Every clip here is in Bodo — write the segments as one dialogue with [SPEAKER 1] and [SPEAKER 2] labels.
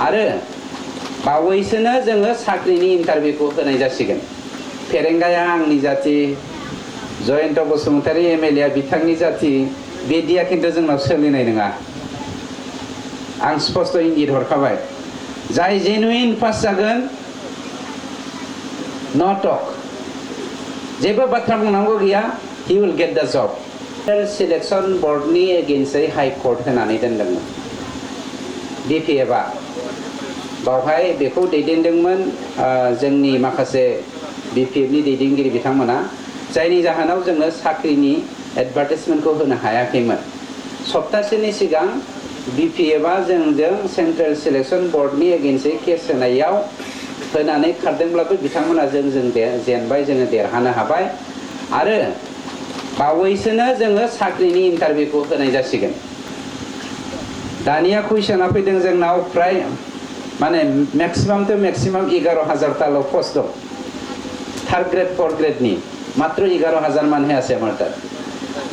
[SPEAKER 1] आरो बावैसोनो जोङो साख्रिनि इन्टारभिउखौ होनाय जासिगोन फेरेंगाया आंनि जाति जयन्त बसुमतारी एमएलए आ बिथांनि जाति बिदिया खिन्थु जोंनाव सोलिनाय नङा आं स्पष्ट इंगित हरखाबाय जाय जेनुइन पास जागोन नो टक जेबो बाथ्रा बुंनांगौ गैया he will get the job selection बर्डनि एगेन्स्टै हाइ कर्ट होनानै दोनदोंमोन BPF आ बावहाय बेखौ दैदेनदोंमोन जोंनि माखासे BPF नि दैदेनगिरि बिथांमोना जायनि जाहोनाव जोङो साख्रिनि एडभार्टाइजमेन्टखौ होनो हायाखैमोन सप्तासेनि सिगां BPF आ जोंजों सेन्ट्रेल सिलेक्शन बर्डनि एगेन्स्टै केस होनायाव होनानै खारदोंब्लाबो बिथांमोना जोंजों जेनबाय जोङो देरहानो हाबाय आरो बावैसोनो जोङो साख्रिनि इन्टारभिउखौ होनाय जासिगोन दानिया कुइसना फैदों जोंनाव प्राय माने मैक्सिमाम 11,000 पोस्ट दं थार्ड ग्रेड फोर्थ ग्रेडनि मात्र 11,000 मान होयासै मार्टार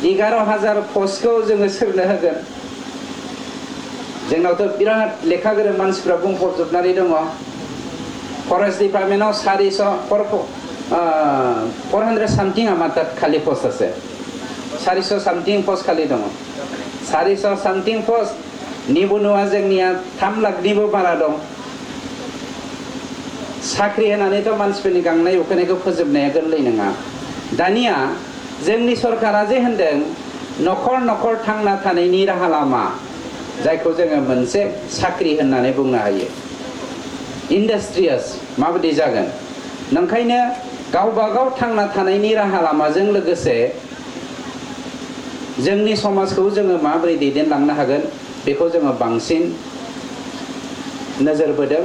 [SPEAKER 1] 11,000 पोस्टखौ जोङो सोरनो होगोन जोंनावथ' बिराद लेखा गोरों मानसिफ्रा बुंफबजोबनानै दङ फरेस्ट डिपार्टमेन्टआव 400 सामथिं मात्र खालि पोस्ट আছে 400 सामथिं पोस्ट खालि दङ 400 सामथिं पोस्ट निबनुवा जोंनिया 3 लाखनिबो बारा दं साख्रि होनानैथ' मानसिफोरनि गांनाय उखैनायखौ फोजोबनाया गोरलै नङा दानिया जोंनि सरकारा जे होनदों नखर नखर थांना थानायनि राहा लामा जायखौ जोङो मोनसे साख्रि होननानै बुंनो हायो इंडस्ट्रियस माबायदि जागोन नंखायनो गावबा गाव थांना थानायनि राहा लामाजों लोगोसे जोंनि समाजखौ जोङो माबोरै दैदेनलांनो हागोन बेखौ जोङो बांसिन नोजोर बोदों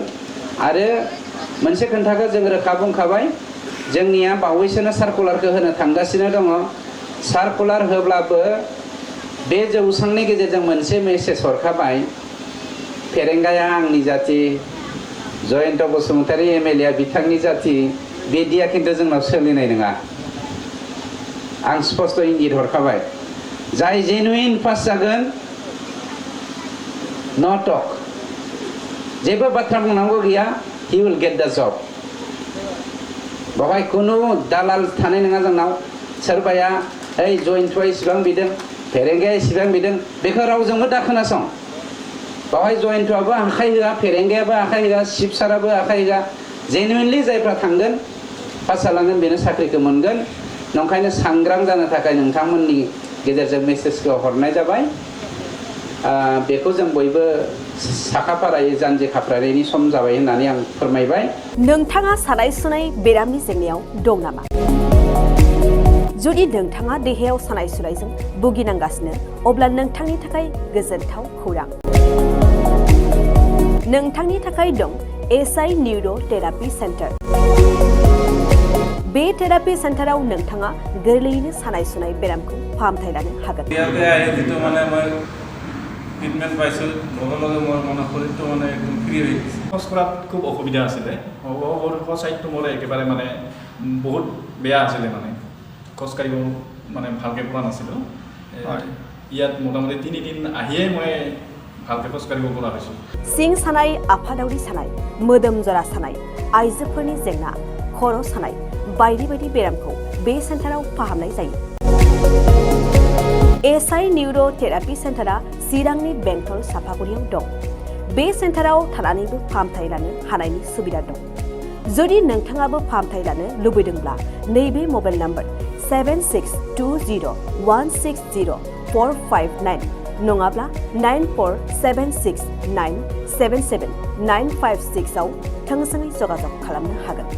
[SPEAKER 1] आरो मोनसे खोथाखौ जों रोखा बुंखाबाय जोंनिया बावैसोनो सार्कुलारखौ होनो थांगासिनो दङ सार्कुलार होब्लाबो बे जौसांनि गेजेरजों मोनसे मेसेज हरखाबाय फेरेंगाया आंनि जाति जयन्त बसुमतारी एमएलए आ बिथांनि जाति बिदिया खिन्थु जोंनाव सोलिनाय नङा आं स्पष्ट इंगित हरखाबाय जाय जेनुइन पास जागोन नो टक जेबो बाथ्रा बुंनांगौ गैया he will get the job बावहाय खुनु दालाल थानाय नङा जोंनाव सोरबाया ओइ जयन्तआ इसिबां बिदों फेरेंगाया इसिबां बिदों बेखौ रावजोंबो दा खोनासं बावहाय जयन्तआबो आखाइ होआ फेरेंगायाबो आखाइ होआ शिबसाराबो आखाइ होआ जेनुइनलि जायफ्रा थांगोन पास जालांगोन बेनो साख्रिखौ मोनगोन नंखायनो सांग्रां जानो थाखाय नोंथांमोननि गेजेरजों मेसेजखौ हरनाय जाबाय बेखौ जों बयबो साखाफारायै जानजि खाफ्रानायनि सम जाबाय होननानै आं फोरमायबाय
[SPEAKER 2] नोंथाङा सानाय सुनाय बेरामनि जेंनायाव दं नामा जुदि नोंथाङा देहायाव सानाय सुनायजों भुगिनांगासिनो अब्ला नोंथांनि थाखाय गोजोनथाव खौरां नोंथांनि थाखाय दं SI न्यूरो थेरापि सेन्टार बे थेरापि सेन्टाराव नोंथाङा गोरलैयैनो सानाय सुनाय बेरामखौ फाहामथाय लानो हागोन
[SPEAKER 3] ট্ৰিটমেণ্ট পাইছোঁ লগে লগে মোৰ মনৰ শৰীৰটো মানে একদম ফ্ৰী হৈ গৈছে খোজ কঢ়াত খুব অসুবিধা আছিলে চাইডটো মোৰ একেবাৰে মানে বহুত বেয়া আছিলে মানে খোজকাঢ়িব মানে ভালকৈ পৰা নাছিলোঁ ইয়াত মোটামুটি 3 দিন আহিয়ে মই ভালকৈ খোজকাঢ়িব পৰা হৈছোঁ
[SPEAKER 2] सिं सानाय आफादावरि सानाय मोदोम जरा सानाय आइजोफोरनि जेंना खर' सानाय बायदि बायदि बेरामखौ बे सेन्टाराव फाहामनाय जायो SI न्यूरो थेरापि सेन्टारा चिरांनि बेंटल साफागुरियाव दं बे सेन्टाराव थानानैबो फाहामथाय लानो हानायनि सुबिदा दं जुदि नोंथाङाबो फाहामथाय लानो लुबैदोंब्ला नैबे मबाइल नम्बर 7620160459 नङाब्ला 9476977956 आव थोंजोङै जगाजग खालामनो हागोन